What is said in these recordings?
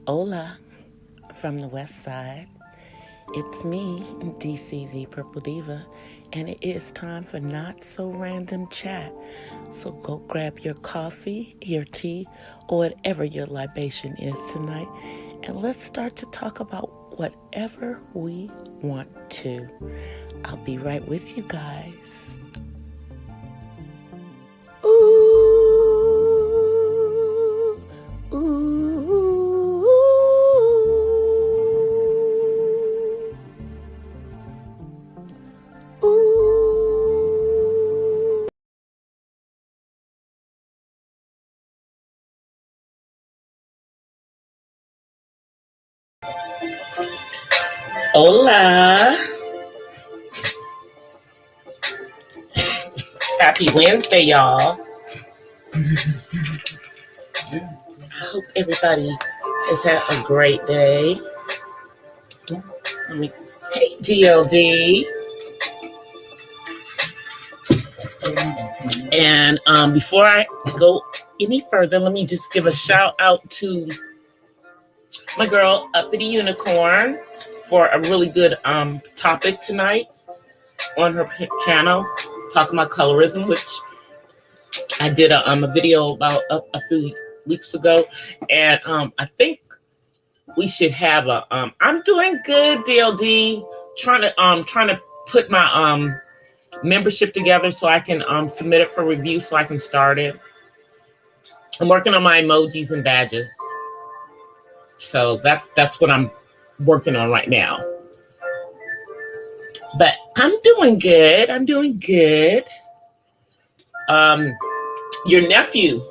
Hola from the west side. It's me, DC the Purple Diva, and it is time for Not So Random Chat. So go grab your coffee, your tea, or whatever your libation is tonight, and let's start to talk about whatever we want to. I'll be right with you guys. Ooh, ooh, ooh. Hola. Happy Wednesday, y'all. I hope everybody has had a great day. Hey, DLD. And before I go any further, let me just give a shout out to my girl Uppity Unicorn for a really good topic tonight on her channel, talking about colorism, which I did a video about a few weeks ago, and I think we should have a. I'm doing good, DLD. Trying to put my membership together so I can submit it for review so I can start it. I'm working on my emojis and badges, so that's what I'm working on right now. But I'm doing good. I'm doing good. Your nephew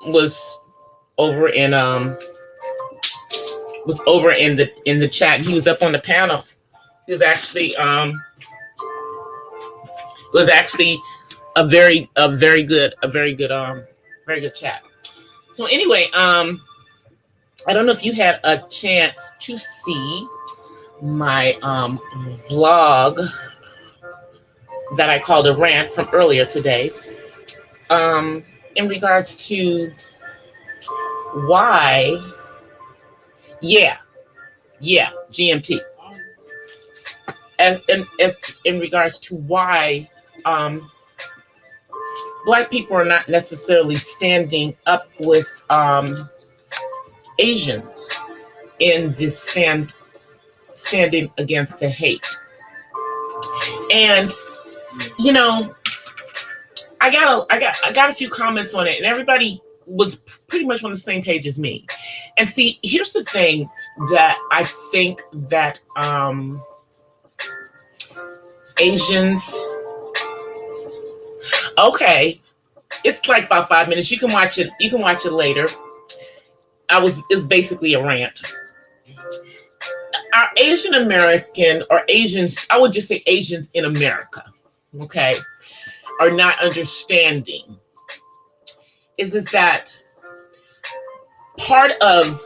was over in the chat. He was up on the panel. He was actually a very good chat. So anyway, I don't know if you had a chance to see my vlog that I called a rant from earlier today, in regards to why, GMT, and in regards to why Black people are not necessarily standing up with Asians in this standing against the hate. And you know, I got a few comments on it, and everybody was pretty much on the same page as me. And see, here's the thing that I think that Asians. Okay, it's like about 5 minutes. You can watch it. You can watch it later. It's basically a rant. Our Asian American or Asians, I would just say Asians in America, okay, are not understanding is that part of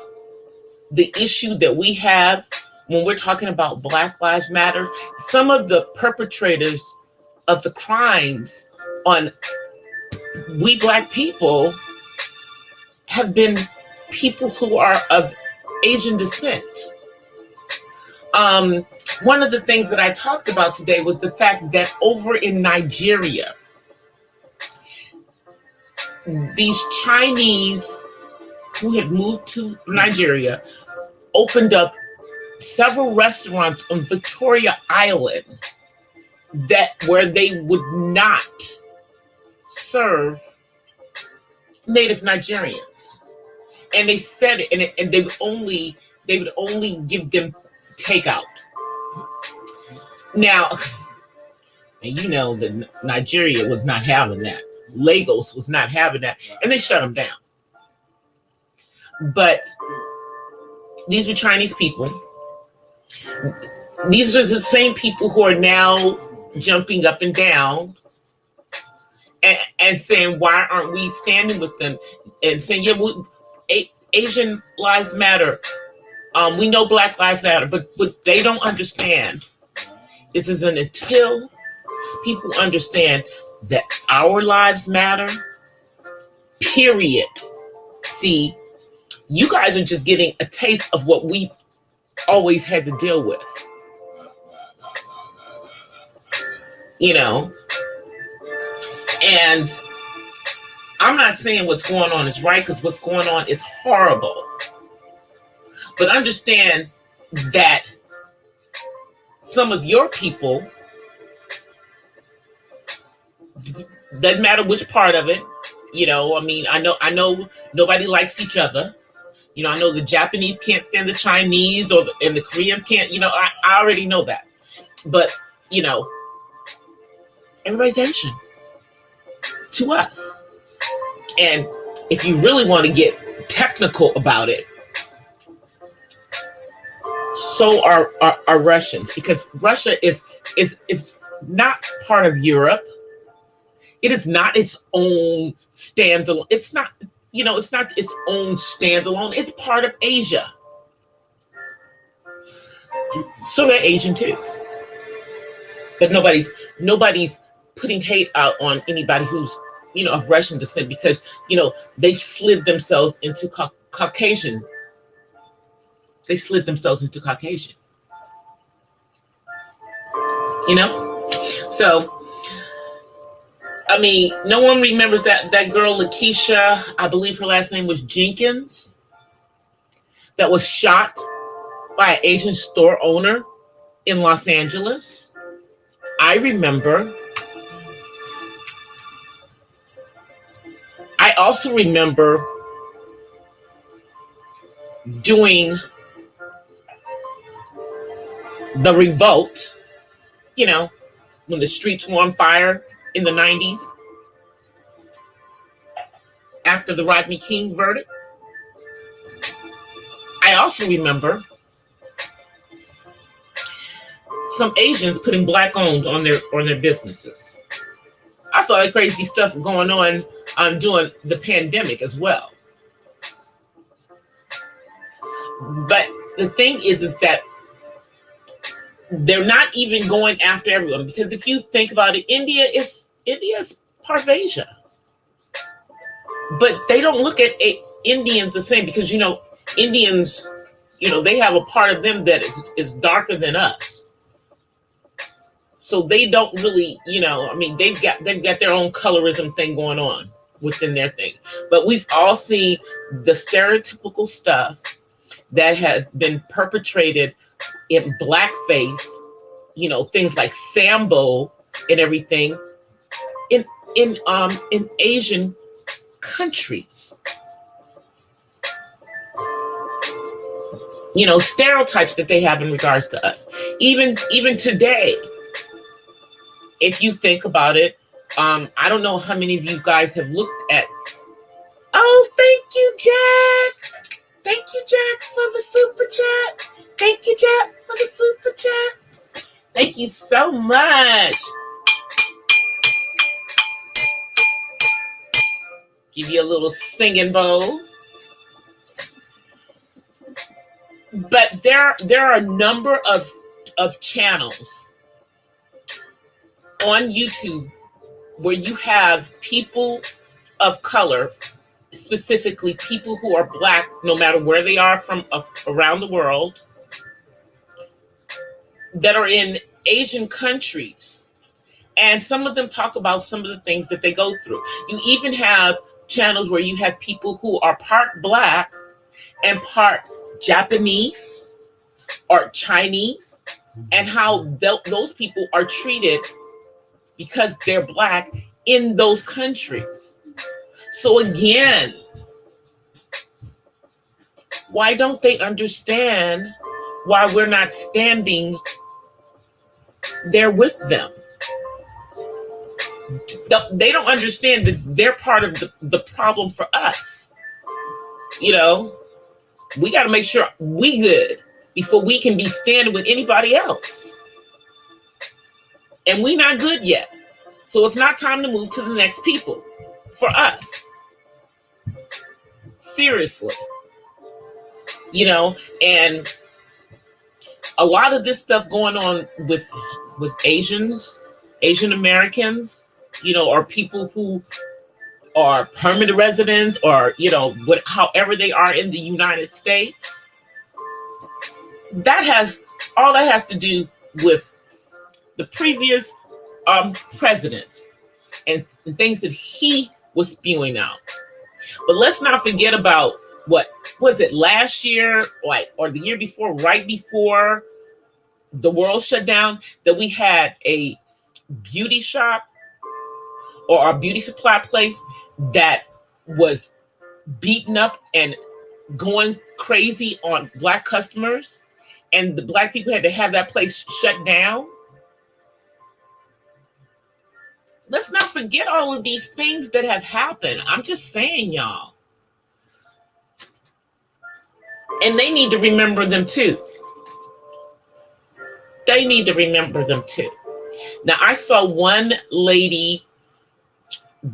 the issue that we have when we're talking about Black Lives Matter, some of the perpetrators of the crimes on we Black people have been people who are of Asian descent. One of the things that I talked about today was the fact that over in Nigeria, these Chinese who had moved to Nigeria opened up several restaurants on Victoria Island where they would not serve Native Nigerians, and they said it, and they would only give them takeout. Now, and you know that Nigeria was not having that. Lagos was not having that, and they shut them down. But these were Chinese people. These are the same people who are now jumping up and down and saying, why aren't we standing with them? And saying, Asian lives matter. We know Black lives matter, but what they don't understand is until people understand that our lives matter, period. See, You guys are just getting a taste of what we've always had to deal with. You know, and I'm not saying what's going on is right, because what's going on is horrible. But understand that some of your people, doesn't matter which part of it, you know, I mean, I know nobody likes each other. You know, I know the Japanese can't stand the Chinese, and the Koreans can't, you know, I already know that. But, you know, everybody's Asian to us. And if you really want to get technical about it, so are Russians, because Russia is not part of Europe. It is not its own standalone. It's not, you know, it's not its own standalone. It's part of Asia. So they're Asian too. But nobody's putting hate out on anybody who's, you know, of Russian descent, because, you know, they've slid themselves into Caucasian. They slid themselves into Caucasian. You know? So, I mean, no one remembers that girl, Lakeisha, I believe her last name was Jenkins, that was shot by an Asian store owner in Los Angeles. I remember. I also remember doing the revolt, you know, when the streets were on fire in the 90s after the Rodney King verdict. I also remember some Asians putting black owned on their businesses. I saw that crazy stuff going on during the pandemic as well. But the thing is that they're not even going after everyone, because if you think about it, India is part of Asia, but they don't look at Indians the same, because, you know, Indians, you know, they have a part of them that is darker than us. So they don't really, you know, I mean, they've got their own colorism thing going on within their thing. But we've all seen the stereotypical stuff that has been perpetrated in blackface, you know, things like Sambo and everything in Asian countries. You know, stereotypes that they have in regards to us. Even today, if you think about it, I don't know how many of you guys have looked at. Oh, thank you, Jack. Thank you, Jack, for the super chat. Thank you, Jack, for the super chat. Thank you so much. Give you a little singing bowl. But there are a number of channels on YouTube where you have people of color, specifically people who are black, no matter where they are from around the world, that are in Asian countries. And some of them talk about some of the things that they go through. You even have channels where you have people who are part black and part Japanese or Chinese, and how those people are treated because they're black in those countries. So again, why don't they understand why we're not standing there with them? They don't understand that they're part of the problem for us. You know, we got to make sure we good before we can be standing with anybody else. And we not good yet. So it's not time to move to the next people for us. Seriously. You know, and a lot of this stuff going on with Asian Americans, you know, or people who or permanent residents, or however they are in the United States. All that has to do with the previous president and things that he was spewing out. But let's not forget about what was it last year, or the year before, right before the world shut down, that we had a beauty shop or a beauty supply place that was beaten up and going crazy on Black customers, and the Black people had to have that place shut down. Let's not forget all of these things that have happened. I'm just saying, y'all. And they need to remember them too. They need to remember them too. Now, I saw one lady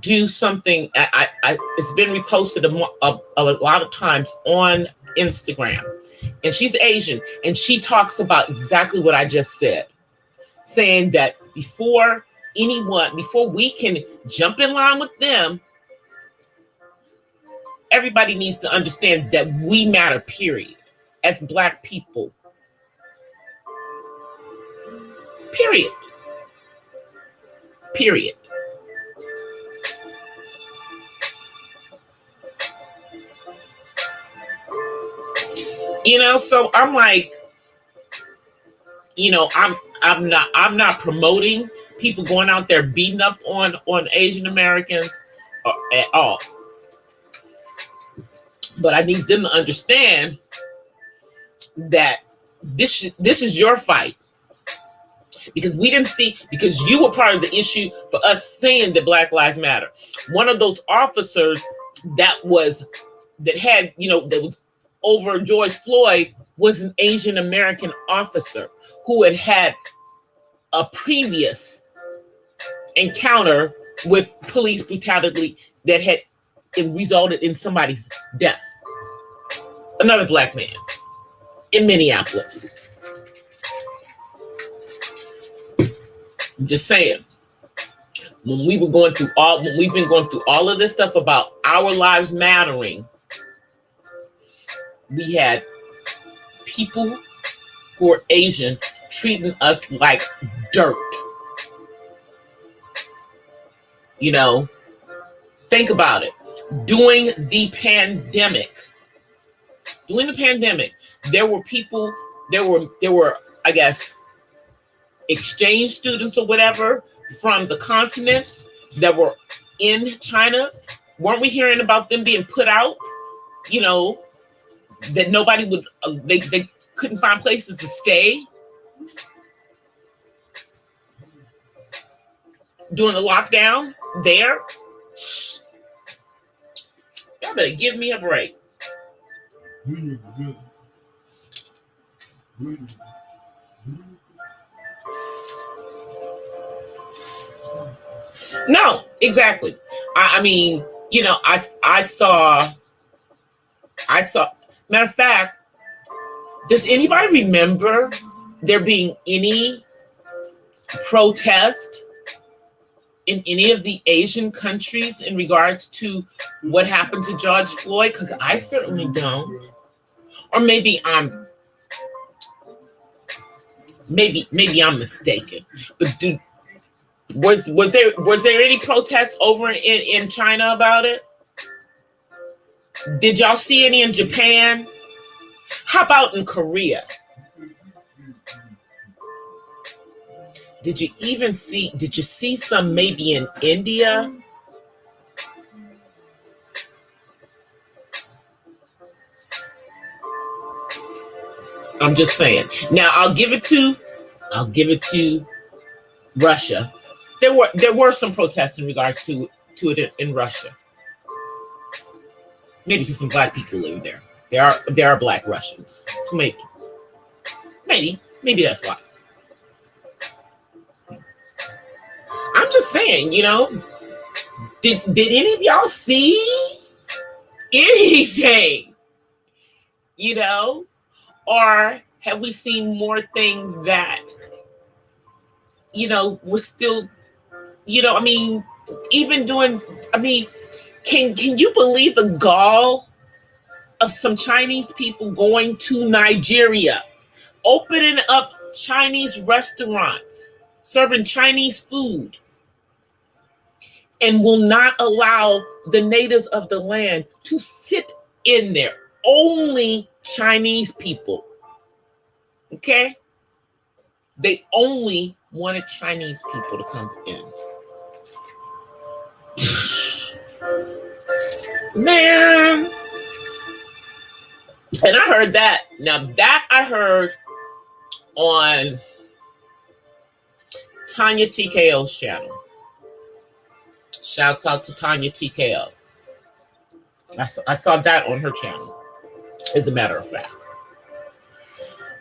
do something. It's been reposted a lot of times on Instagram. And she's Asian. And she talks about exactly what I just said. Saying that before we can jump in line with them, everybody needs to understand that we matter, period, as Black people. Period. Period. So I'm like, I'm not promoting people going out there beating up on Asian Americans at all. But I need them to understand that this is your fight. Because because you were part of the issue for us saying that Black Lives Matter. One of those officers that was over George Floyd was an Asian American officer who had a previous encounter with police brutality that had resulted in somebody's death. Another Black man in Minneapolis. I'm just saying, when we've been going through all of this stuff about our lives mattering, we had people who are Asian treating us like dirt. Think about it. During the pandemic, there were, I guess, exchange students or whatever from the continent that were in China. Weren't we hearing about them being put out? That nobody would, they couldn't find places to stay during the lockdown there. Y'all better give me a break. No, exactly. I mean, I saw. Matter of fact, does anybody remember there being any protest in any of the Asian countries in regards to what happened to George Floyd? Because I certainly don't. Or maybe I'm mistaken. But was there any protests over in China about it? Did y'all see any in Japan? How about in Korea? Did you see some maybe in India? I'm just saying. Now I'll give it to Russia. There were some protests in regards to it in Russia. Maybe because some Black people live there. There are Black Russians. So maybe that's why. I'm just saying, did any of y'all see anything? Or have we seen more things that, we're still, even doing, Can you believe the gall of some Chinese people going to Nigeria, opening up Chinese restaurants, serving Chinese food, and will not allow the natives of the land to sit in there? Only Chinese people. Okay? They only wanted Chinese people to come in. Man. And I heard that. Now that I heard on Tanya TKO's channel. Shouts out to Tanya TKO. I saw that on her channel, as a matter of fact.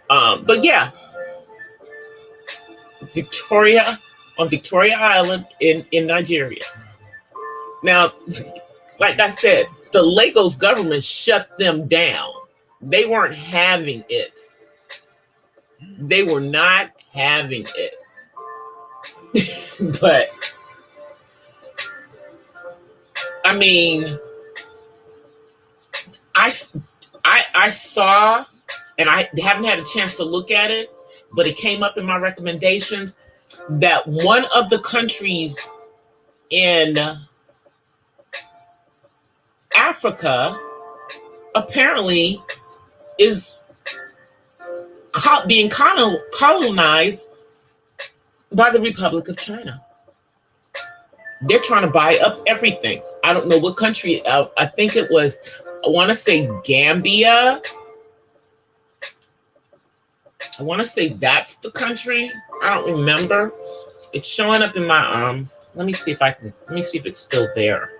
But yeah, on Victoria Island in Nigeria. Now, like I said, the Lagos government shut them down. They weren't having it. They were not having it. But I mean, I saw, and I haven't had a chance to look at it, but it came up in my recommendations that one of the countries in Africa apparently is being colonized by the Republic of China. They're trying to buy up everything. I don't know what country. I think it was, I want to say Gambia. I want to say that's the country. I don't remember. It's showing up in my let me see if it's still there.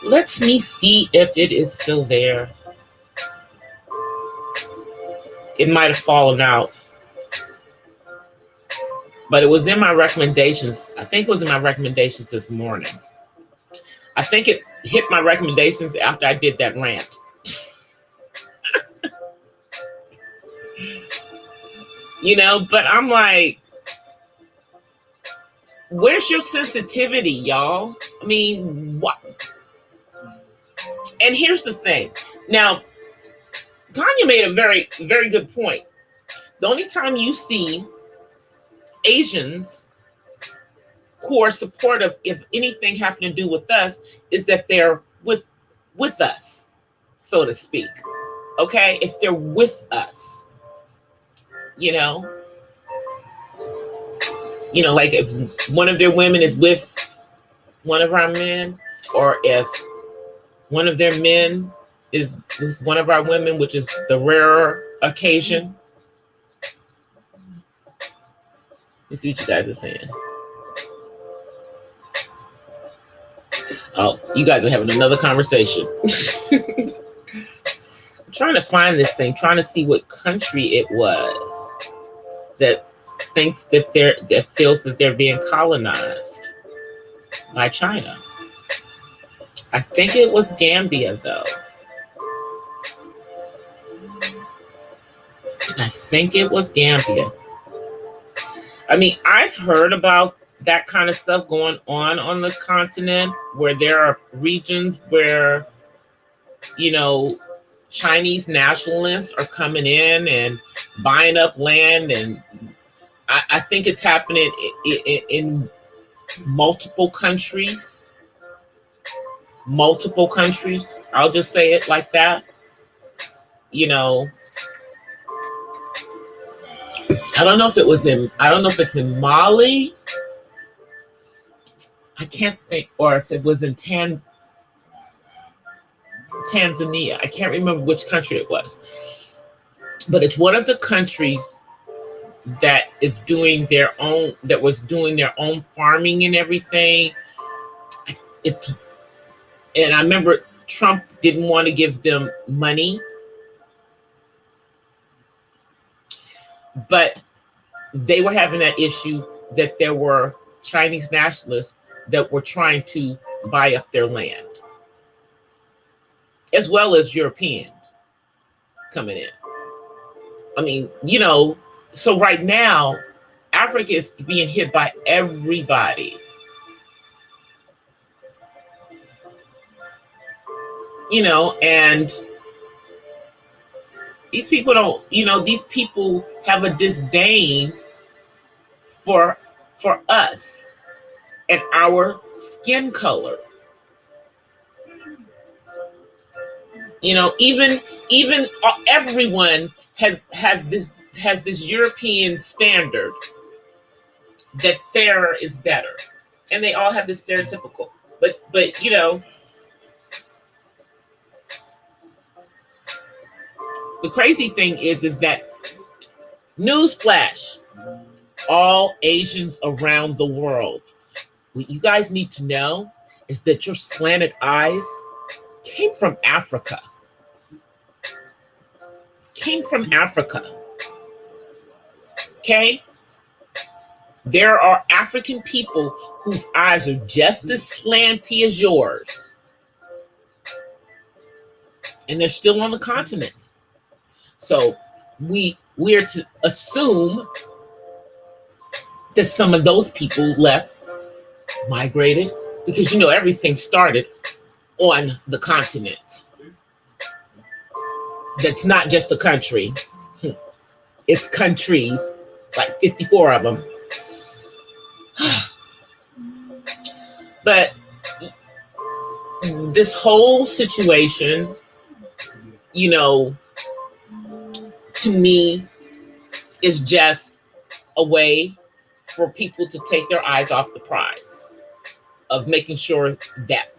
Let me see if it is still there. It might have fallen out. But it was in my recommendations. I think it was in my recommendations this morning. I think it hit my recommendations after I did that rant. You know, but I'm like, where's your sensitivity, y'all? I mean, what? And here's the thing. Now, Tanya made a very, very good point. The only time you see Asians who are supportive, if anything having to do with us, is that they're with us, so to speak. Okay? If they're with us, you know, like if one of their women is with one of our men, or if one of their men is with one of our women, which is the rarer occasion. Let's see what you guys are saying. Oh, you guys are having another conversation. I'm trying to find this thing, trying to see what country it was that thinks that feels that they're being colonized by China. I think it was Gambia, though. I think it was Gambia. I mean, I've heard about that kind of stuff going on the continent, where there are regions where, Chinese nationalists are coming in and buying up land. And I think it's happening in multiple countries. Multiple countries. I'll just say it like that. I don't know if it's in Mali. I can't think, or if it was in Tanzania. I can't remember which country it was. But it's one of the countries that was doing their own farming and everything. And I remember Trump didn't want to give them money. But they were having that issue that there were Chinese nationalists that were trying to buy up their land, as well as Europeans coming in. I mean, so right now, Africa is being hit by everybody. And these people don't, these people have a disdain for us and our skin color. Even everyone has this European standard that fairer is better, and they all have this stereotypical. But the crazy thing is that newsflash, all Asians around the world, what you guys need to know is that your slanted eyes came from Africa. Okay? There are African people whose eyes are just as slanty as yours. And they're still on the continent. So we are to assume that some of those people less migrated, because everything started on the continent. That's not just a country. It's countries, like 54 of them. But this whole situation, to me, is just a way for people to take their eyes off the prize of making sure that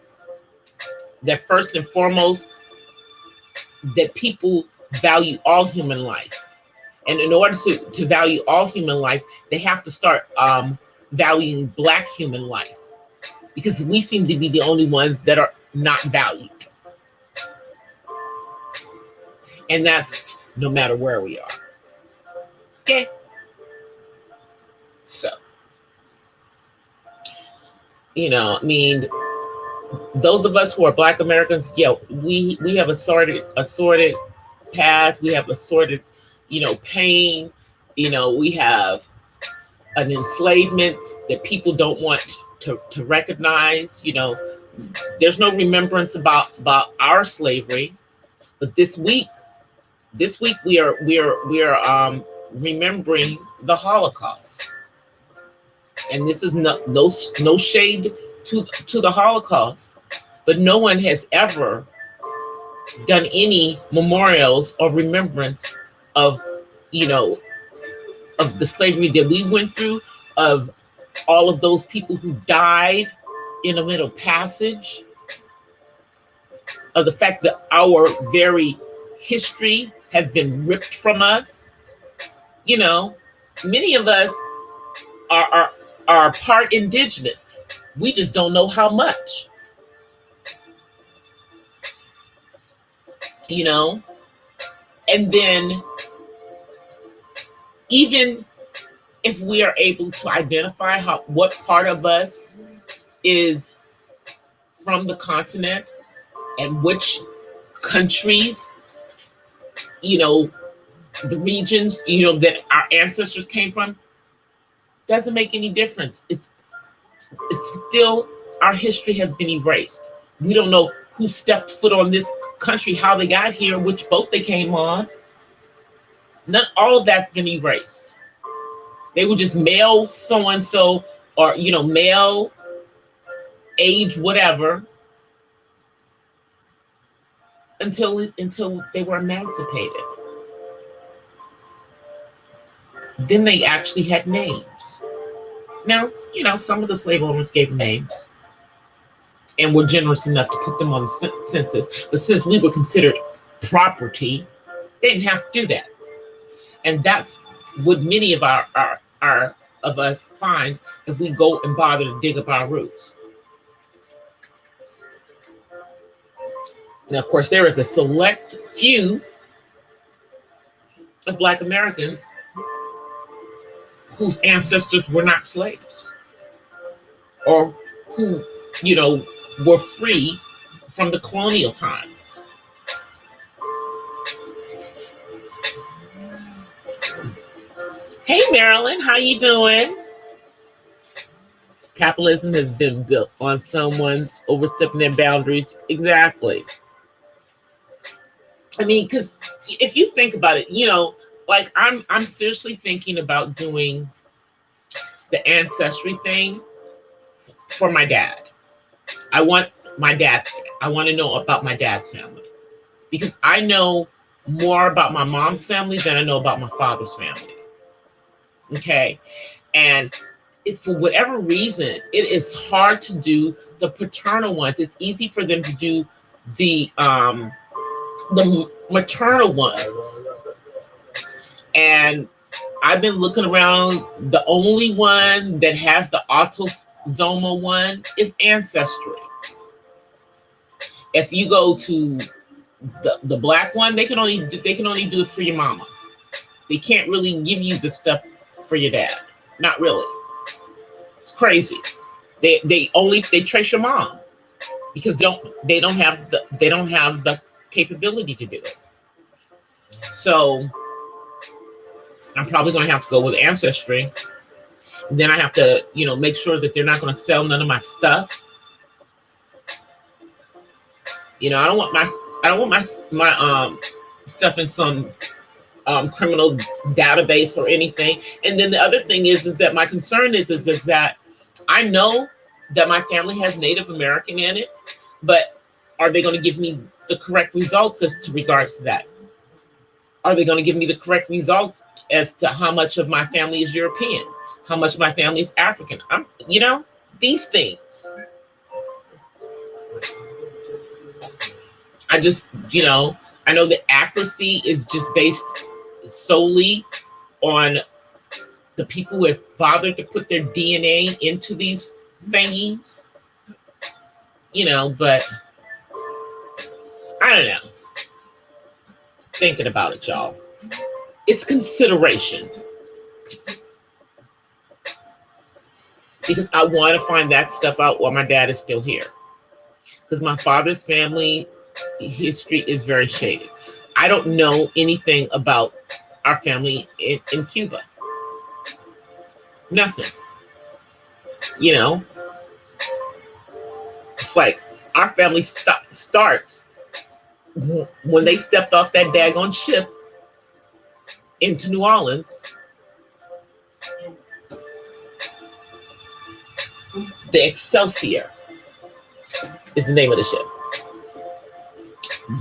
first and foremost, that people value all human life. And in order to value all human life, they have to start valuing Black human life, because we seem to be the only ones that are not valued. And that's no matter where we are. Okay? So, those of us who are Black Americans, we have a sordid past. We have a sordid, pain. We have an enslavement that people don't want to recognize. There's no remembrance about our slavery. But this week we are remembering the Holocaust. And this is no shade to the Holocaust, but no one has ever done any memorials or remembrance of the slavery that we went through, of all of those people who died in the Middle Passage, of the fact that our very history has been ripped from us. Many of us are part indigenous. We just don't know how much. And then even if we are able to identify what part of us is from the continent and which countries, the regions, that our ancestors came from, doesn't make any difference. It's still, our history has been erased. We don't know who stepped foot on this country, how they got here, which boat they came on. All of that's been erased. They were just male so-and-so, or, male, age, whatever, until they were emancipated. Then they actually had names. Now, some of the slave owners gave names and were generous enough to put them on the census. But since we were considered property, they didn't have to do that. And that's what many of our of us find if we go and bother to dig up our roots. Now, of course, there is a select few of Black Americans whose ancestors were not slaves, or who, were free from the colonial times. Hey, Marilyn, how you doing? Capitalism has been built on someone overstepping their boundaries. Exactly. I mean, because if you think about it, like I'm seriously thinking about doing the ancestry thing for my dad. I want I want to know about my dad's family because I know more about my mom's family than I know about my father's family. Okay. And for whatever reason, it is hard to do the paternal ones. It's easy for them to do the maternal ones. And I've been looking around. The only one that has the autosomal one is Ancestry. If you go to the black one, they can only do it for your mama. They can't really give you the stuff for your dad. Not really. It's crazy. They trace your mom because they don't have the capability to do it. So I'm probably going to have to go with Ancestry. And then I have to, make sure that they're not going to sell none of my stuff. I don't want my stuff in some criminal database or anything. And then the other thing is that my concern is that I know that my family has Native American in it, but are they going to give me the correct results as to regards to that? Are they going to give me the correct results as to how much of my family is European, how much of my family is African? These things. I just, I know that accuracy is just based solely on the people who have bothered to put their DNA into these thingies, but I don't know. Thinking about it, y'all. It's consideration. Because I want to find that stuff out while my dad is still here. Because my father's family history is very shaded. I don't know anything about our family in Cuba. Nothing. It's like our family starts when they stepped off that daggone ship into New Orleans. The Excelsior is the name of the ship.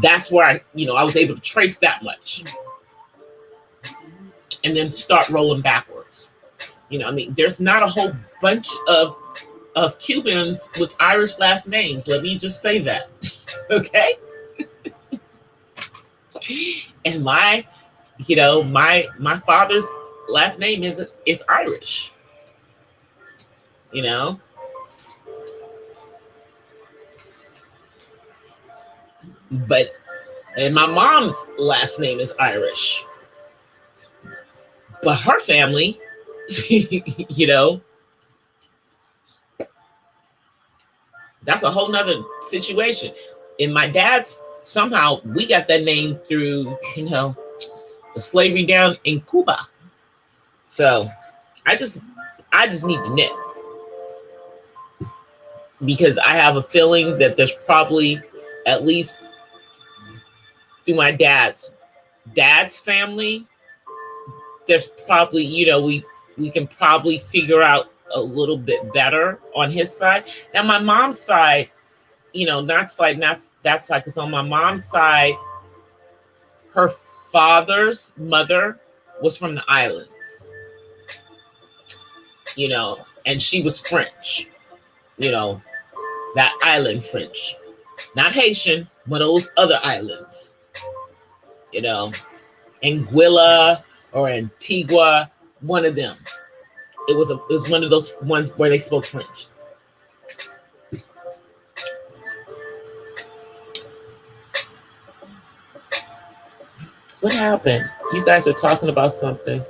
That's where I was able to trace that much. And then start rolling backwards. There's not a whole bunch of Cubans with Irish last names. Let me just say that. Okay? And my father's last name is Irish. And my mom's last name is Irish. But her family, that's a whole nother situation. And my dad's, somehow we got that name through, the slavery down in Cuba. So I just need to know. Because I have a feeling that there's probably, at least through my dad's family, there's probably, we can probably figure out a little bit better on his side. Now my mom's side, not that side, because on my mom's side, her father's mother was from the islands, and she was French, that island French, not Haitian, but those other islands, Anguilla or Antigua, one of them. It was one of those ones where they spoke French. What happened? You guys are talking about something.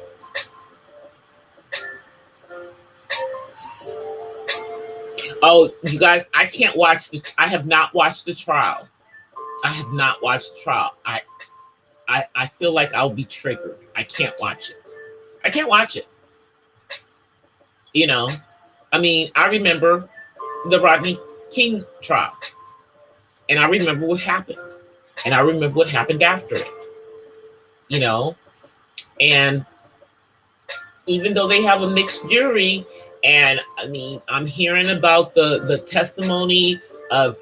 Oh, you guys, I can't watch I have not watched the trial. I have not watched the trial. I feel like I'll be triggered. I can't watch it. I can't watch it. I remember the Rodney King trial. And I remember what happened. And I remember what happened after it, you know. And even though they have a mixed jury, and I mean, I'm hearing about the testimony of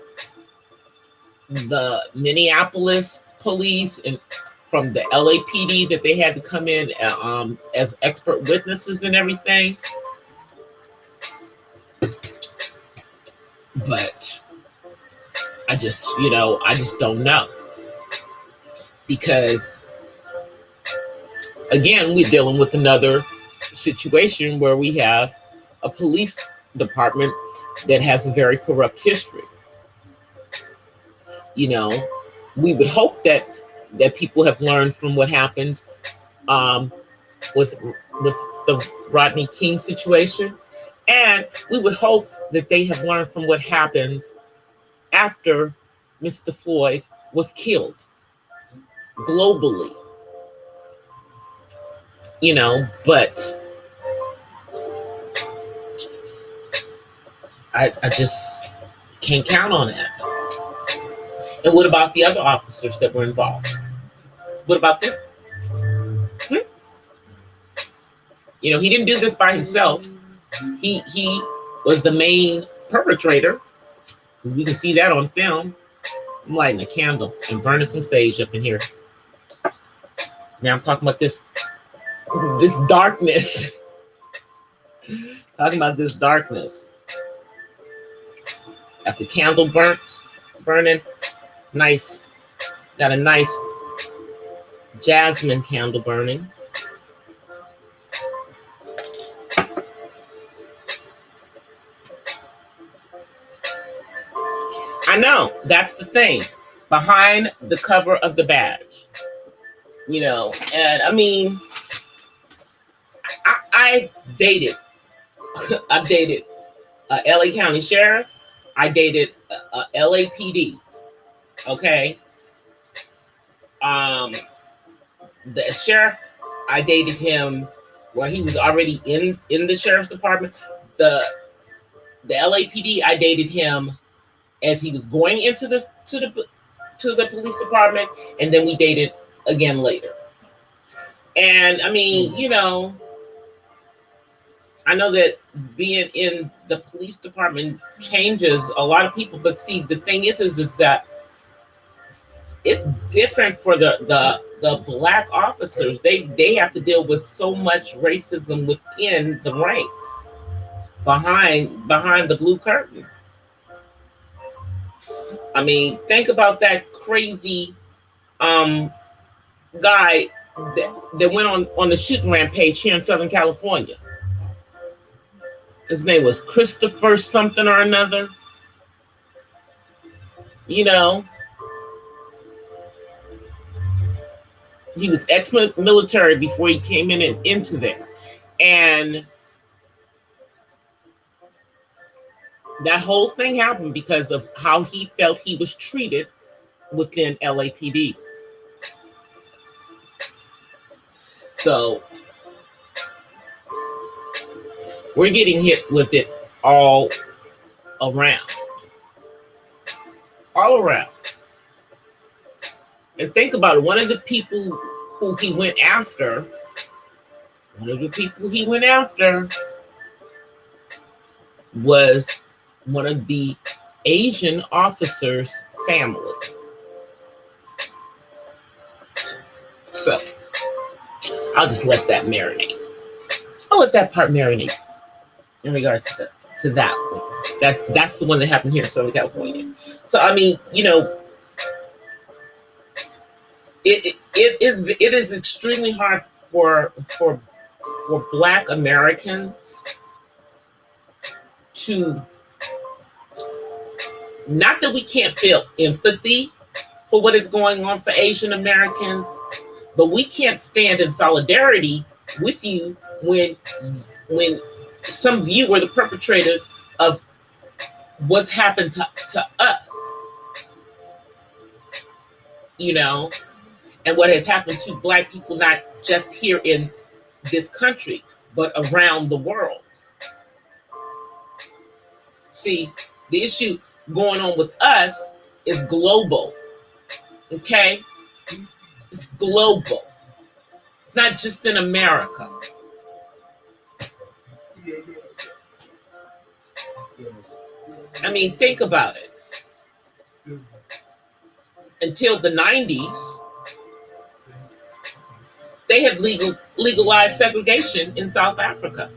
the Minneapolis police and from the LAPD that they had to come in as expert witnesses and everything. But I just don't know. Because, again, we're dealing with another situation where we have a police department that has a very corrupt history. You know, we would hope that people have learned from what happened with the Rodney King situation, and we would hope that they have learned from what happened after Mr. Floyd was killed globally. You know, but I just can't count on that. And what about the other officers that were involved? What about them? You know, he didn't do this by himself. He was the main perpetrator, because we can see that on film. I'm lighting a candle and burning some sage up in here. Now I'm talking about this darkness. Talking about this darkness. Got the candle burning. Nice. Got a nice jasmine candle burning. I know, that's the thing. Behind the cover of the badge. You know, and I mean, I've dated a LA County Sheriff. I dated a LAPD. Okay. The sheriff, I dated him where he was already in the sheriff's department. The LAPD, I dated him as he was going into the police department, and then we dated again later. And I mean, you know, I know that being in the police department changes a lot of people, but see, the thing is that it's different for the Black officers. They have to deal with so much racism within the ranks, behind the blue curtain. I mean, think about that crazy guy that went on the shooting rampage here in Southern California. His name was Christopher something or another. You know, he was ex-military before he came into there. And that whole thing happened because of how he felt he was treated within LAPD. So we're getting hit with it all around. All around. And think about it. One of the people who he went after was one of the Asian officers' family. So I'll just let that marinate. I'll let that part marinate in regards to that one. That's the one that happened here in Southern California. So I mean, you know, it is extremely hard for Black Americans to, not that we can't feel empathy for what is going on for Asian Americans, but we can't stand in solidarity with you when some of you were the perpetrators of what's happened to us, you know, and what has happened to Black people, not just here in this country, but around the world. See, the issue going on with us is global. Okay? It's global. It's not just in America. I mean, think about it. Until the 90s, they had legalized segregation in South Africa.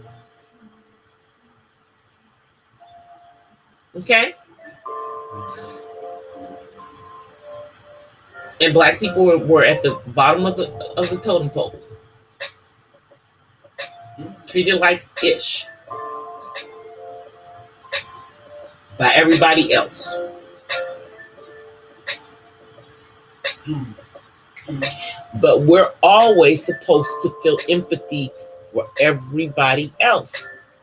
Okay? And black people were at the bottom of the totem pole. Treated like ish by everybody else. But we're always supposed to feel empathy for everybody else.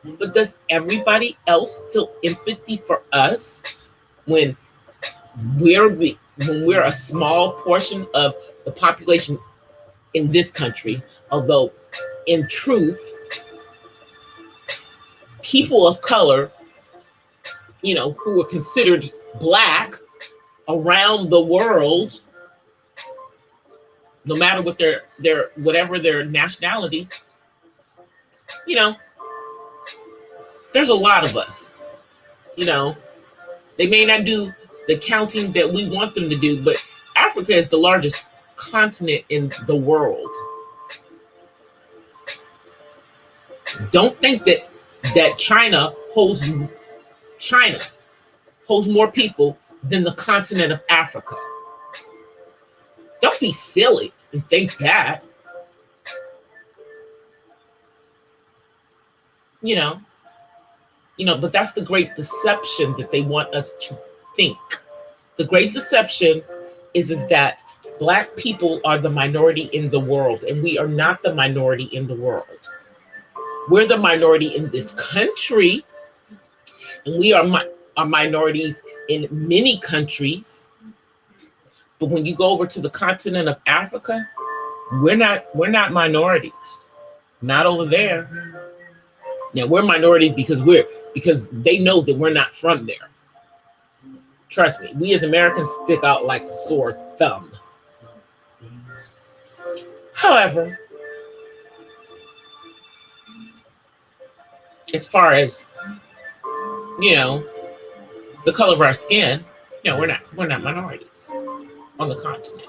But does everybody else feel empathy for us when we're a small portion of the population in this country? Although, in truth, people of color, who are considered black around the world, no matter what their whatever their nationality, there's a lot of us. They may not do the counting that we want them to do, but Africa is the largest continent in the world. Don't think that China holds more people than the continent of Africa. Don't be silly and think that. But that's the great deception that they want us to think. The great deception is that black people are the minority in the world, and we are not the minority in the world. We're the minority in this country, and we are minorities in many countries. But when you go over to the continent of Africa, we're not minorities. Not over there. Now we're minorities because they know that we're not from there. Trust me, we as Americans stick out like a sore thumb. However, as far as the color of our skin, we're not minorities on the continent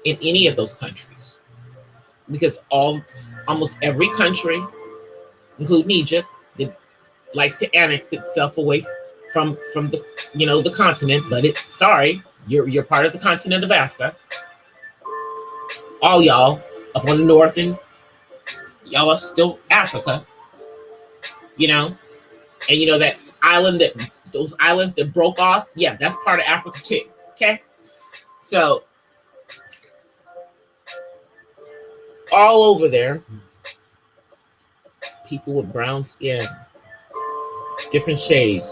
in any of those countries, because almost every country, including Egypt, that likes to annex itself away from the the continent, but you're part of the continent of Africa. All y'all up on the north, and y'all are still Africa. And that island, those islands that broke off, yeah, that's part of Africa too. Okay, so all over there, people with brown skin, different shades.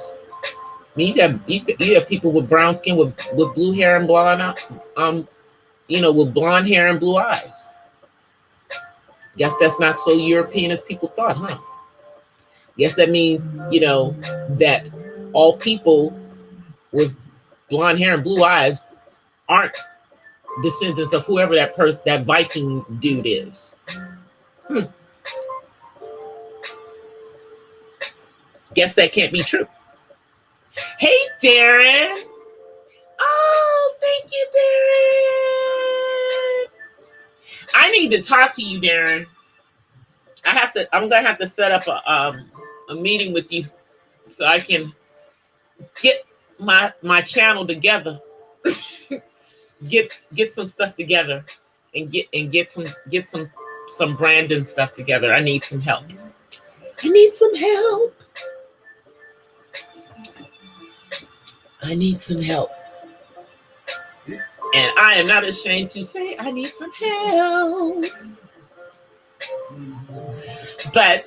I mean, you have people with brown skin with blue hair and blonde, with blonde hair and blue eyes. Guess that's not so European as people thought, huh? Guess that means, that all people with blonde hair and blue eyes aren't descendants of whoever that Viking dude is. Guess that can't be true. Hey, Darren. Oh, thank you, Darren. I need to talk to you, Darren. I'm gonna have to set up a meeting with you so I can get my channel together. get some stuff together and get some branding stuff together. I need some help. I need some help. And I am not ashamed to say I need some help. But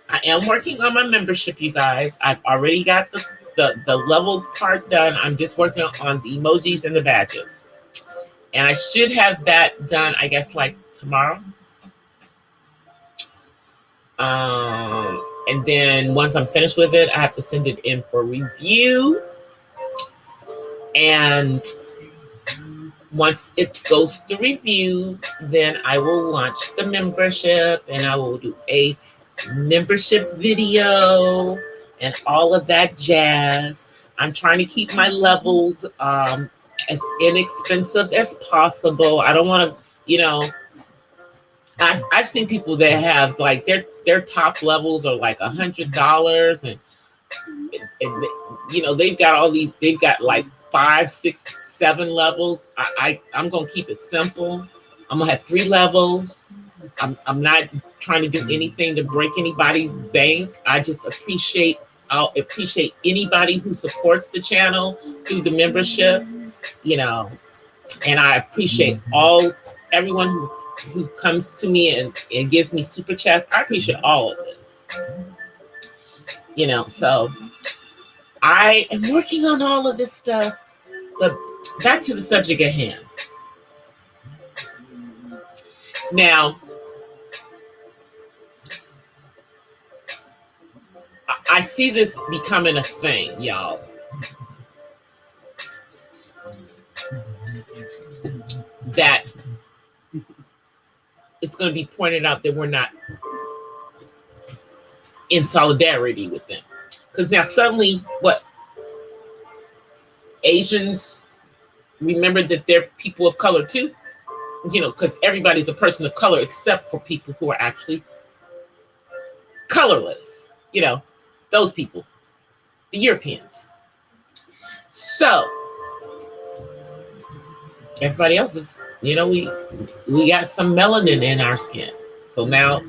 I am working on my membership, you guys. I've already got the level part done. I'm just working on the emojis and the badges. And I should have that done, I guess, like tomorrow. And then once I'm finished with it, I have to send it in for review. And once it goes to review, then I will launch the membership and I will do a membership video and all of that jazz. I'm trying to keep my levels as inexpensive as possible. I don't want to, I've seen people that have like their top levels are like $100 and they've got they've got like 5, 6, 7 levels. I'm gonna keep it simple. I'm gonna have 3 levels. I'm not trying to do anything to break anybody's bank. I'll appreciate anybody who supports the channel through the membership, and I appreciate everyone who comes to me and gives me super chats. I appreciate all of this. So I am working on all of this stuff, but back to the subject at hand. Now, I see this becoming a thing, y'all. That it's going to be pointed out that we're not in solidarity with them. Because now suddenly, Asians remember that they're people of color too? Because everybody's a person of color except for people who are actually colorless. Those people, the Europeans. So everybody else is, we got some melanin in our skin. So now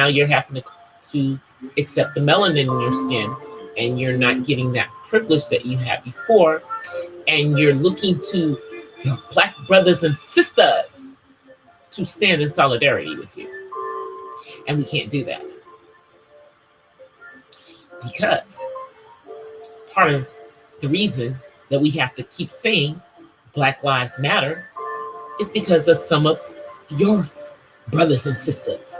you're having to accept the melanin in your skin, and you're not getting that privilege that you had before, and you're looking to your Black brothers and sisters to stand in solidarity with you. And we can't do that. Because part of the reason that we have to keep saying Black Lives Matter is because of some of your brothers and sisters.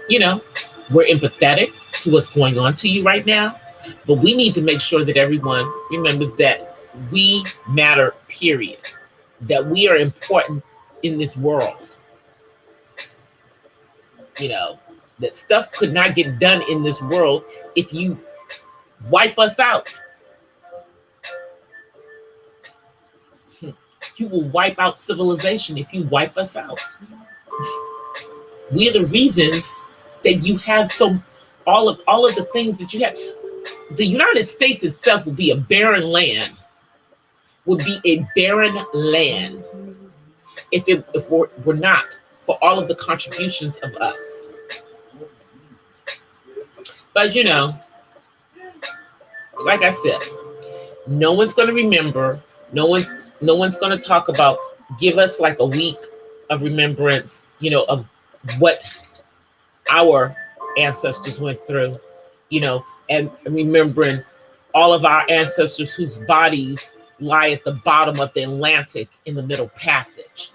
We're empathetic to what's going on to you right now, but we need to make sure that everyone remembers that we matter, period. That we are important in this world. That stuff could not get done in this world if you wipe us out. You will wipe out civilization if you wipe us out. We're the reason that you have all of the things that you have. The United States itself would be a barren land. If we're not for all of the contributions of us. But like I said, no one's going to remember. No one's going to talk about. Give us like a week of remembrance, of what our ancestors went through, and remembering all of our ancestors whose bodies lie at the bottom of the Atlantic in the Middle Passage.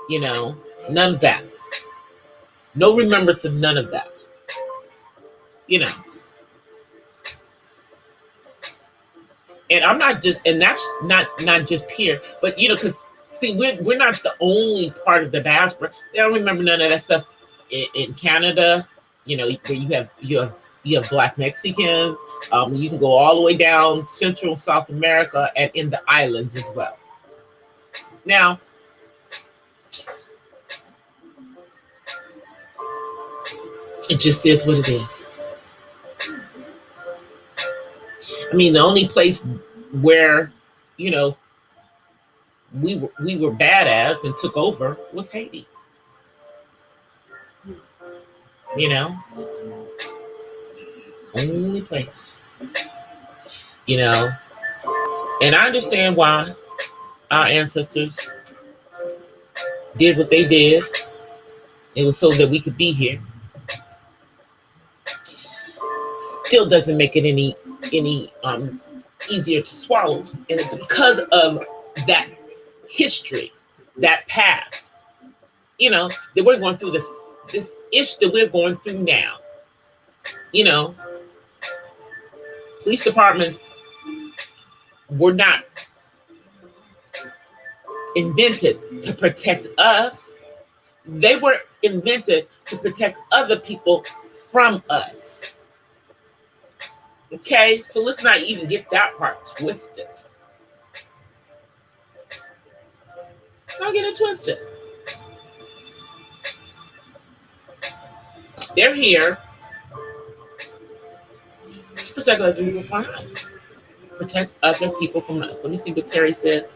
None of that. No remembrance of none of that. And I'm not just, and that's not just here, but because see, we're not the only part of the diaspora. They don't remember none of that stuff in Canada. Where you have Black Mexicans. You can go all the way down Central and South America and in the islands as well. Now, it just is what it is. I mean, the only place where, we were badass and took over was Haiti. Only place. And I understand why our ancestors did what they did. It was so that we could be here. Still doesn't make it any easier to swallow, and it's because of that history, that past, that we're going through this ish that we're going through now. Police departments were not invented to protect us. They were invented to protect other people from us. Okay, so let's not even get that part twisted. Don't get it twisted. They're here to protect other people from us. Protect other people from us. Let me see what Terry said.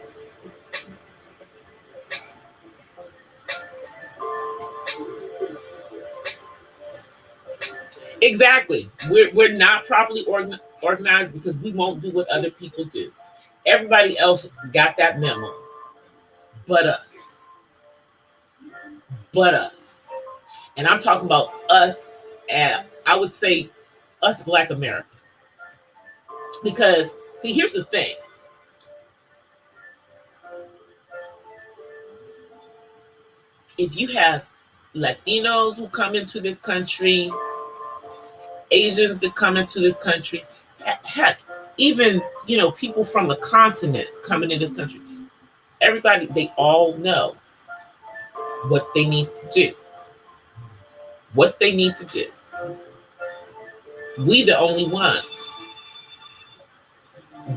Exactly. We're not properly organized because we won't do what other people do. Everybody else got that memo, but us. But us. And I'm talking about us, and I would say us Black Americans. Because, see, here's the thing. If you have Latinos who come into this country, Asians that come into this country, heck, even, people from the continent coming in this country, everybody, they all know what they need to do. What they need to do. We the only ones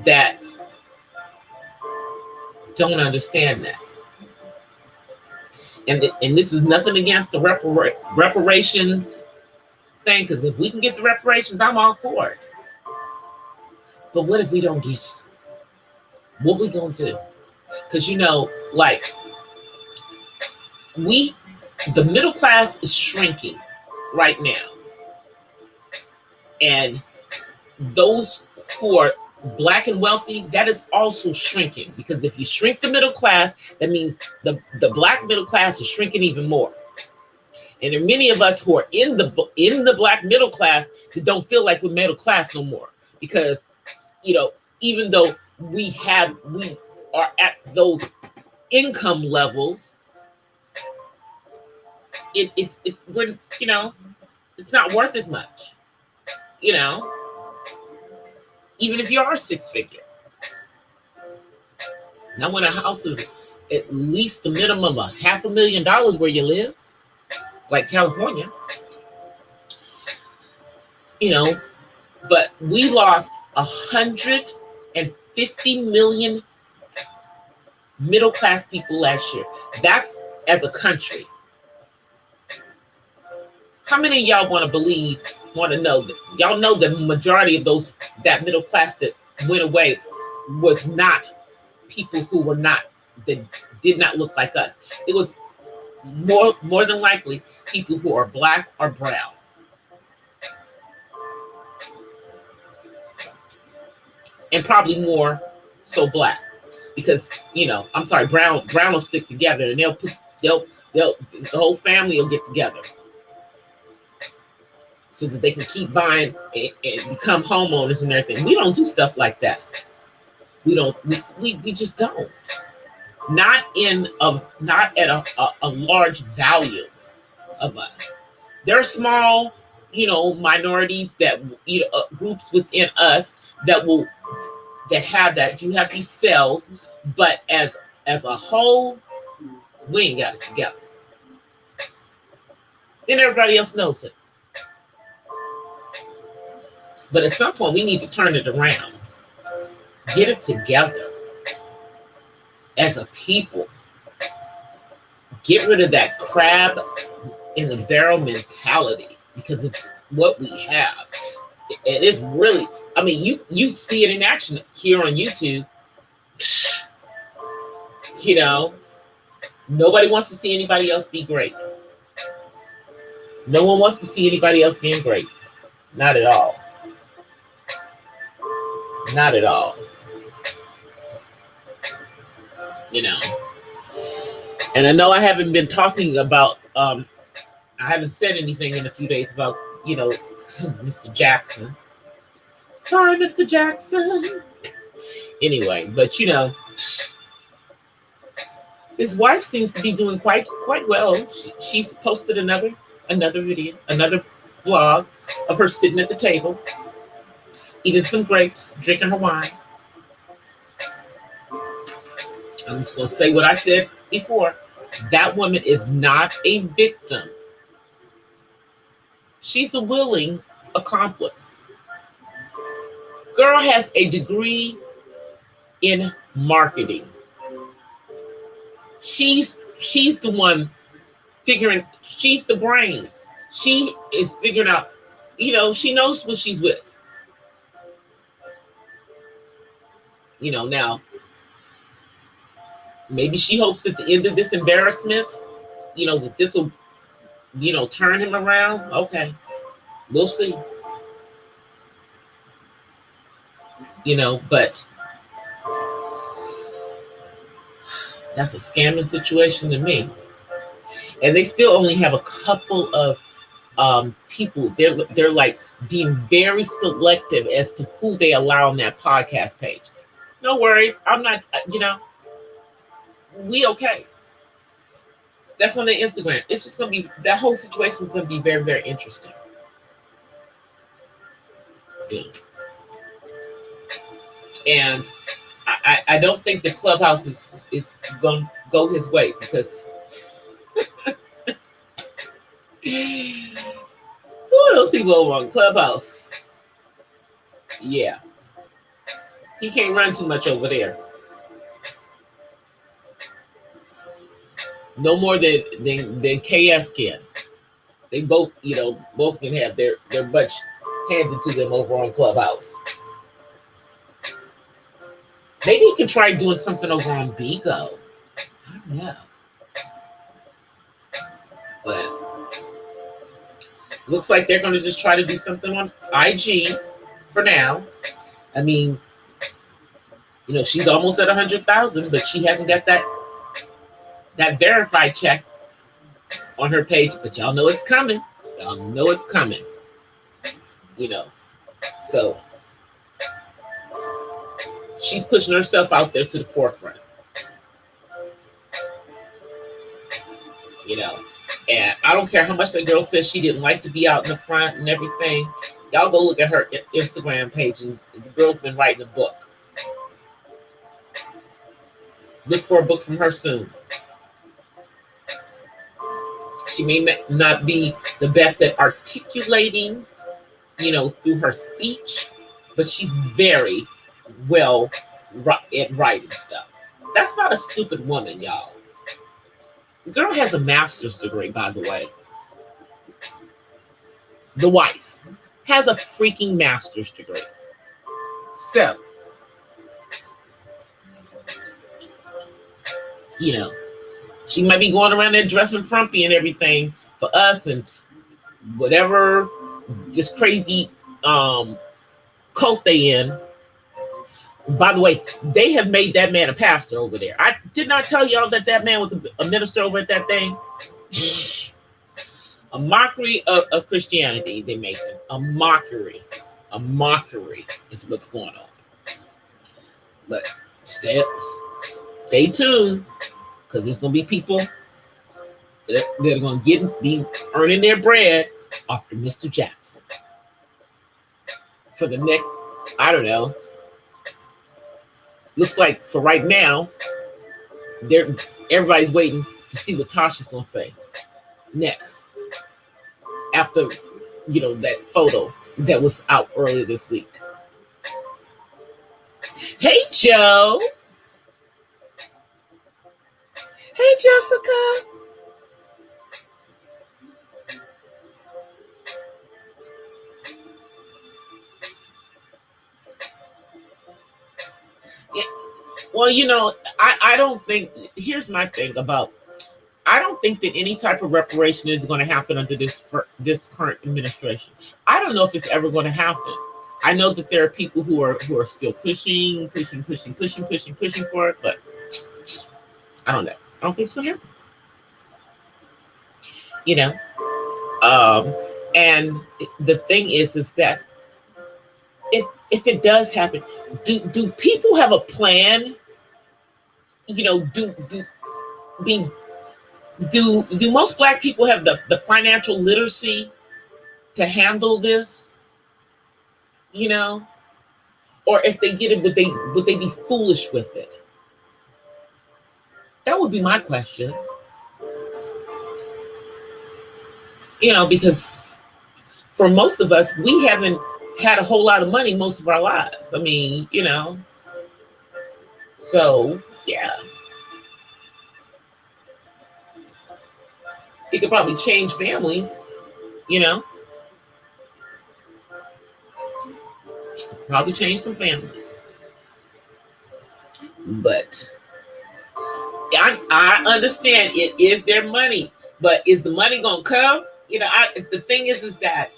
that don't understand that. And this is nothing against the reparations thing, because if we can get the reparations, I'm all for it. But what if we don't get it? What we gonna do? Because the middle class is shrinking right now. And those who are Black and wealthy, that is also shrinking. Because if you shrink the middle class, that means the Black middle class is shrinking even more. And there are many of us who are in the Black middle class that don't feel like we're middle class no more. Because, even though we are at those income levels, we're, it's not worth as much. Even if you are six figure. Now, when a house is at least the minimum of $500,000 where you live, like California, but we lost 150 million middle class people last year. That's as a country. How many of y'all want to know that y'all know the majority of that middle class that went away was not people who were not, that did not look like us. It was more than likely people who are Black or brown. And probably more so Black, because I'm sorry, brown will stick together, and the whole family will get together so that they can keep buying and become homeowners and everything. We don't do stuff like that. We just don't. Not at a large value of us. There are small, minorities that, groups within us that have that. You have these cells, but as a whole, we ain't got it together. Then everybody else knows it. But at some point, we need to turn it around. Get it together as a people. Get rid of that crab in the barrel mentality, because it's what we have. It is really, you see it in action here on YouTube. Nobody wants to see anybody else be great. No one wants to see anybody else being great. Not at all. Not at all. And I know I haven't been talking about, I haven't said anything in a few days about, Mr. Jackson. Sorry, Mr. Jackson. Anyway, but his wife seems to be doing quite well. She's posted another video, another vlog of her sitting at the table, eating some grapes, drinking her wine. I'm just going to say what I said before. That woman is not a victim. She's a willing accomplice. Girl has a degree in marketing. She's the one figuring, she's the brains. She is figuring out, she knows what she's with. Now, maybe she hopes at the end of this embarrassment, that this will, turn him around. Okay, we'll see. But that's a scamming situation to me. And they still only have a couple of people. They're like being very selective as to who they allow on that podcast page. No worries. I'm not, we okay. That's on their Instagram. It's just going to be, that whole situation is going to be very, very interesting. Yeah. And I don't think the Clubhouse is going to go his way, because who are those people over on Clubhouse? Yeah. He can't run too much over there. No more than KS can. They both can have their butts handed to them over on Clubhouse. Maybe he can try doing something over on Bigo. I don't know. But looks like they're going to just try to do something on IG for now. I mean, she's almost at 100,000, but she hasn't got that verified check on her page. But y'all know it's coming. Y'all know it's coming. So she's pushing herself out there to the forefront. And I don't care how much that girl says she didn't like to be out in the front and everything. Y'all go look at her Instagram page, and the girl's been writing a book. Look for a book from her soon. She may not be the best at articulating, through her speech, but she's very well at writing stuff. That's not a stupid woman, y'all. The girl has a master's degree, by the way. The wife has a freaking master's degree. So, she might be going around there dressing frumpy and everything for us and whatever this crazy cult they in. By the way, they have made that man a pastor over there. I did not tell y'all that man was a minister over at that thing. A mockery of Christianity they make him. A mockery is what's going on. But stay tuned, because there's going to be people that are going to be earning their bread off of Mr. Jackson for the next, I don't know. Looks like for right now, everybody's waiting to see what Tasha's gonna say next. After that photo that was out earlier this week. Hey Joe. Hey Jessica. Well, I don't think, here's my thing about, I don't think that any type of reparation is going to happen under this current administration. I don't know if it's ever going to happen. I know that there are people who are still pushing for it, but I don't know. I don't think it's going to happen. And the thing is that if it does happen, do people have a plan? Do most Black people have the financial literacy to handle this? Or if they get it, would they be foolish with it? That would be my question. Because for most of us, we haven't had a whole lot of money most of our lives. I mean, so yeah. It could probably change families, probably change some families. But I understand it is their money, but is the money gonna come? The thing is that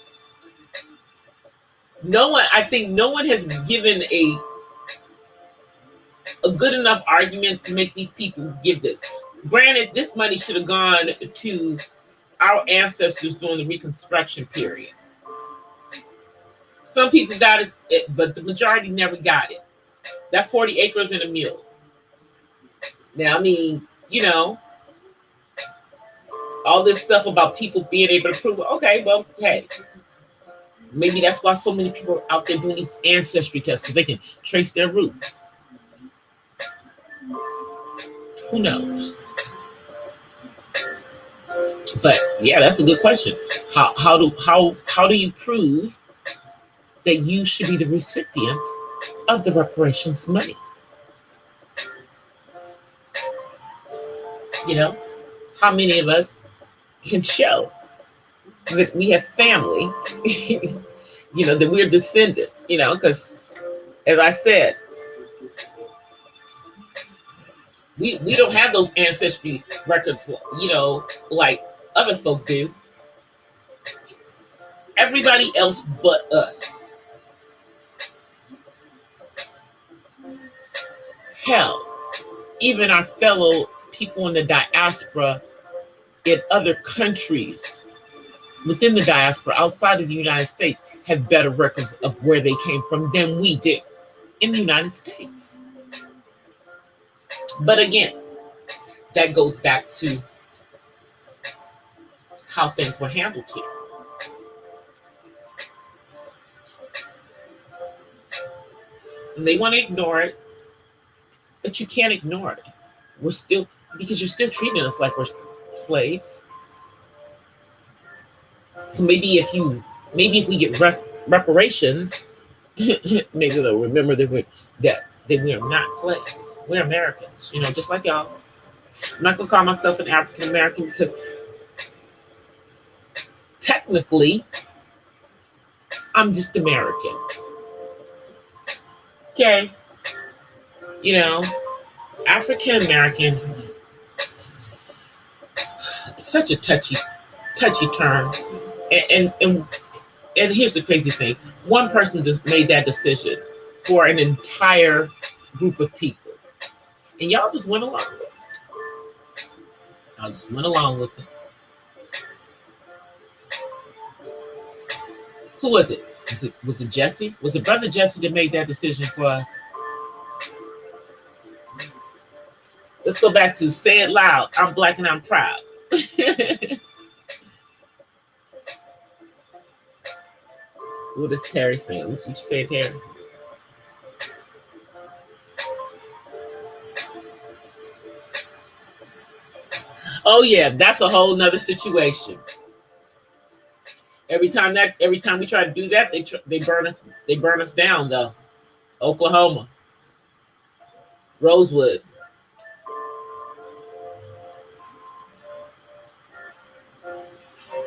I think no one has given a good enough argument to make these people give this. Granted, this money should have gone to our ancestors during the Reconstruction period. Some people got it, but the majority never got it. That 40 acres and a mule. Now, I mean, all this stuff about people being able to prove, okay, well, hey, maybe that's why so many people are out there doing these ancestry tests so they can trace their roots. Who knows? But yeah, that's a good question. How do you prove that you should be the recipient of the reparations money? How many of us can show that we have family, that we're descendants, because as I said, we don't have those ancestry records, like other folk do. Everybody else but us. Hell, even our fellow people in the diaspora in other countries within the diaspora outside of the United States have better records of where they came from than we do in the United States. But again, that goes back to how things were handled here. And they want to ignore it, but you can't ignore it. Because you're still treating us like we're slaves. So maybe if we get reparations, maybe they'll remember that we are not slaves. We're Americans, just like y'all. I'm not gonna call myself an African American because technically I'm just American. Okay. African American, such a touchy term. And here's the crazy thing. One person just made that decision for an entire group of people. And y'all just went along with it. Who was it? Was it Jesse? Was it Brother Jesse that made that decision for us? Let's go back to say it loud. I'm black and I'm proud. What is Terry saying? Let's see what you say, Terry. Oh yeah, that's a whole nother situation. Every time we try to do that, they burn us down though. Oklahoma, Rosewood.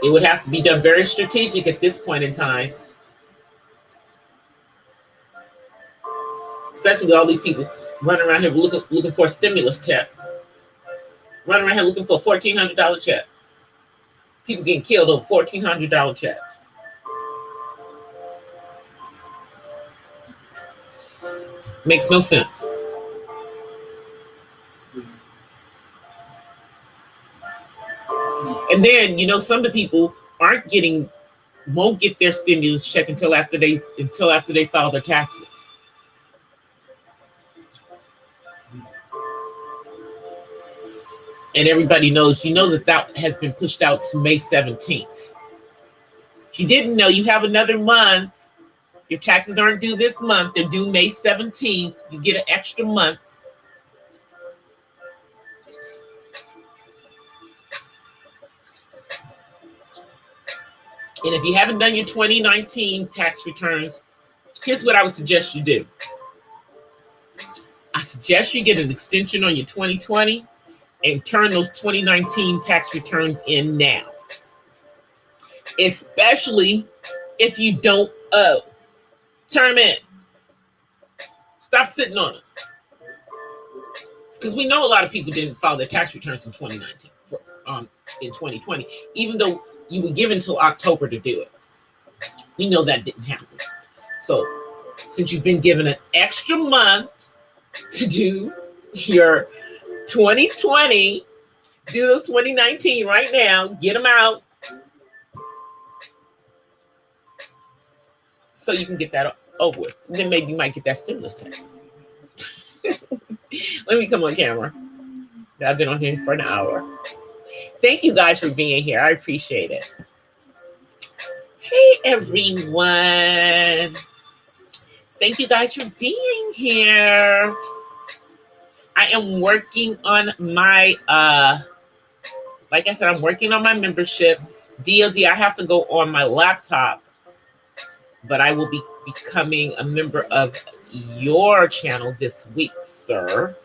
It would have to be done very strategic at this point in time. Especially with all these people running around here looking for a stimulus check. Running around here looking for a $1,400 check. People getting killed over $1,400 checks. Makes no sense. And then, some of the people won't get their stimulus check until after they file their taxes. And everybody knows, that has been pushed out to May 17th. If you didn't know, you have another month. Your taxes aren't due this month. They're due May 17th. You get an extra month. And if you haven't done your 2019 tax returns, here's what I would suggest you do. I suggest you get an extension on your 2020 and turn those 2019 tax returns in now. Especially if you don't owe. Turn them in. Stop sitting on them. Because we know a lot of people didn't file their tax returns in 2019, in 2020, even though you were given till October to do it. We know that didn't happen. So since you've been given an extra month to do your 2020, do those 2019 right now, get them out so you can get that over with. Then maybe you might get that stimulus check. Let me come on camera. I've been on here for an hour. Thank you guys for being here. I appreciate it. Hey, everyone. Thank you guys for being here. I am working on my, like I said, I'm working on my membership. DLD, I have to go on my laptop, but I will be becoming a member of your channel this week, sir.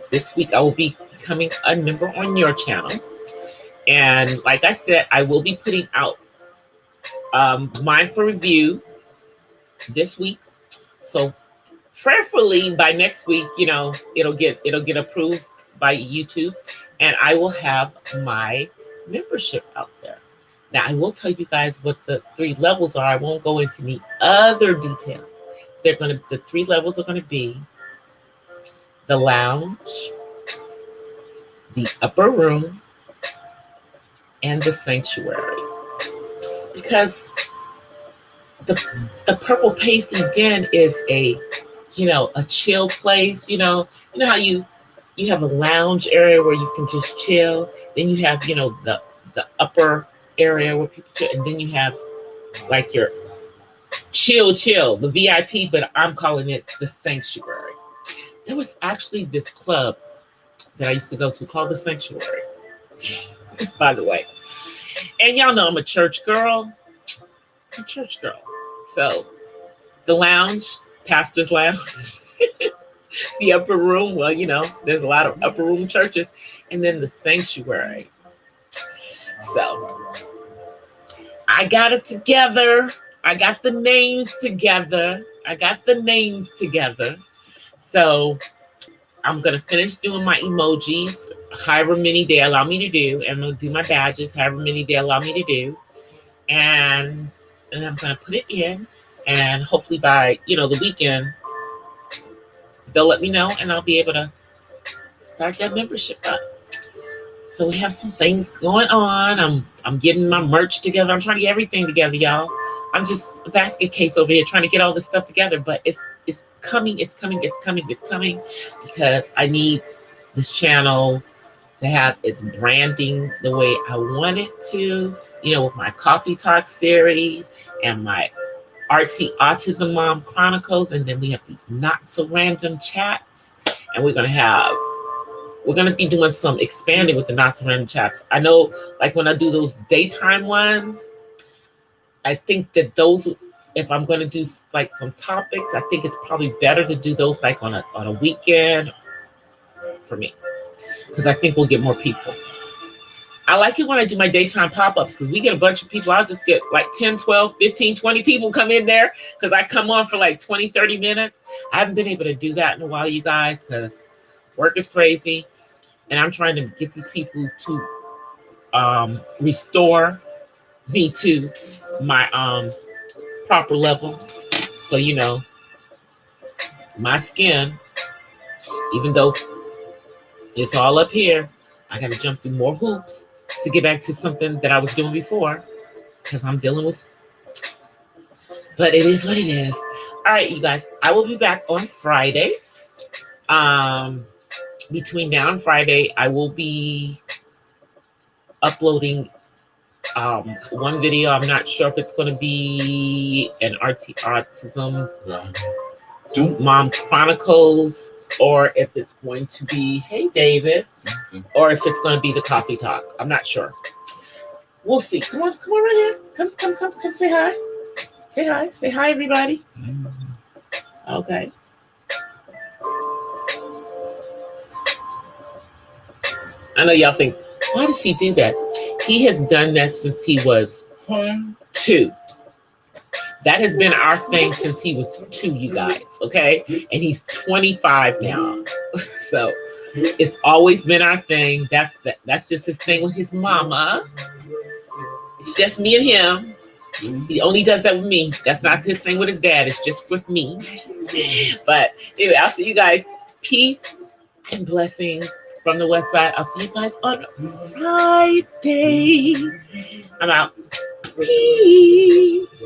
This week I will be becoming a member on your channel. And like I said, I will be putting out mine for review this week. So prayerfully by next week, you know, it'll get approved by YouTube, and I will have my membership out there. Now, I will tell you guys what the 3 levels are. I won't go into any other details. The 3 levels are going to be the lounge, the upper room, and the sanctuary. Because the Purple Paisley Den is a chill place. You know how you have a lounge area where you can just chill. Then you have, the upper area where people chill, and then you have like your chill, the VIP, but I'm calling it the sanctuary. There was actually this club that I used to go to called the Sanctuary, by the way. And y'all know I'm a church girl. So the lounge, pastor's lounge, the upper room, well, there's a lot of upper room churches, and then the sanctuary. So I got it together. I got the names together. So I'm going to finish doing my emojis, however many they allow me to do. And I'm going to do my badges, however many they allow me to do. And I'm going to put it in. And hopefully by, the weekend, they'll let me know. And I'll be able to start that membership up. So we have some things going on. I'm getting my merch together. I'm trying to get everything together, y'all. I'm just a basket case over here trying to get all this stuff together. But it's coming. Because I need this channel to have its branding the way I want it to. With my Coffee Talk series and my Artsy Autism Mom Chronicles. And then we have these not so random chats. And we're going to be doing some expanding with the not so random chats. I know, like when I do those daytime ones, I think that those, if I'm going to do like some topics, I think it's probably better to do those like on a weekend for me, because I think we'll get more people. I like it when I do my daytime pop-ups because we get a bunch of people. I'll just get like 10, 12, 15, 20 people come in there because I come on for like 20, 30 minutes. I haven't been able to do that in a while, you guys, because work is crazy. And I'm trying to get these people to restore me to my proper level. So, my skin, even though it's all up here, I got to jump through more hoops to get back to something that I was doing before, because I'm dealing with, but it is what it is. All right, you guys, I will be back on Friday. Between now and Friday, I will be uploading one video. I'm not sure if it's going to be an Autism Mom Chronicles or if it's going to be, hey, David, or if it's going to be the coffee talk. I'm not sure. We'll see. Come on right here. Come say hi. Say hi, everybody. Okay. I know y'all think, why does he do that? He has done that since he was 2. That has been our thing since he was 2, you guys, okay? And he's 25 now. So it's always been our thing. That's just his thing with his mama. It's just me and him. He only does that with me. That's not his thing with his dad. It's just with me. But anyway, I'll see you guys. Peace and blessings from the West Side. I'll see you guys on Friday. I'm out. Peace.